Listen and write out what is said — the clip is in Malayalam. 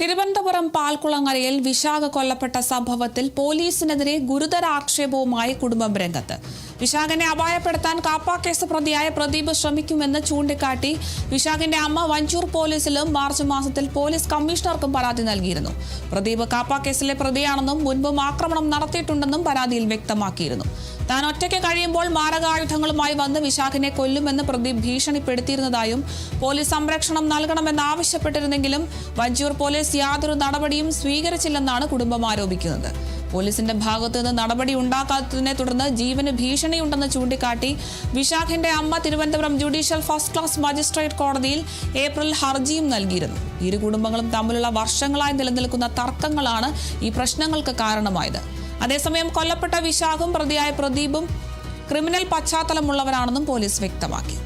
തിരുവനന്തപുരം പാൽക്കുളങ്ങരയിൽ വിശാഖ കൊല്ലപ്പെട്ട സംഭവത്തിൽ പോലീസിനെതിരെ ഗുരുതര ആക്ഷേപവുമായി കുടുംബം രംഗത്ത്. വിശാഖിനെ അപായപ്പെടുത്താൻ കാപ്പ കേസ് പ്രതിയായ പ്രദീപ് ശ്രമിക്കുമെന്ന് ചൂണ്ടിക്കാട്ടി വിശാഖിന്റെ അമ്മ വഞ്ചൂർ പോലീസിലും മാർച്ച് മാസത്തിൽ പോലീസ് കമ്മീഷണർക്കും പരാതി നൽകിയിരുന്നു. പ്രദീപ് കാപ്പ കേസിലെ പ്രതിയാണെന്നും മുൻപും ആക്രമണം നടത്തിയിട്ടുണ്ടെന്നും പരാതിയിൽ വ്യക്തമാക്കിയിരുന്നു. താൻ ഒറ്റയ്ക്ക് കഴിയുമ്പോൾ മാരകായുധങ്ങളുമായി വന്ന് വിശാഖിനെ കൊല്ലുമെന്ന് പ്രദീപ് ഭീഷണിപ്പെടുത്തിയിരുന്നതായും പോലീസ് സംരക്ഷണം നൽകണമെന്ന് ആവശ്യപ്പെട്ടിരുന്നെങ്കിലും വഞ്ചൂർ പോലീസ് യാതൊരു നടപടിയും സ്വീകരിച്ചില്ലെന്നാണ് കുടുംബം ആരോപിക്കുന്നത്. പോലീസിന്റെ ഭാഗത്തുനിന്ന് നടപടി ഉണ്ടാക്കാത്തതിനെ തുടർന്ന് ജീവന് ഭീഷണിയുണ്ടെന്ന് ചൂണ്ടിക്കാട്ടി വിശാഖിന്റെ അമ്മ Thiruvananthapuram judicial first class magistrate കോടതിയിൽ ഏപ്രിൽ ഹർജിയും നൽകിയിരുന്നു. ഇരു കുടുംബങ്ങളും തമ്മിലുള്ള വർഷങ്ങളായി നിലനിൽക്കുന്ന തർക്കങ്ങളാണ് ഈ പ്രശ്നങ്ങൾക്ക് കാരണമായത്. അതേസമയം കൊല്ലപ്പെട്ട വിശാഖും പ്രതിയായ പ്രദീപും ക്രിമിനൽ പശ്ചാത്തലമുള്ളവരാണെന്നും പോലീസ് വ്യക്തമാക്കി.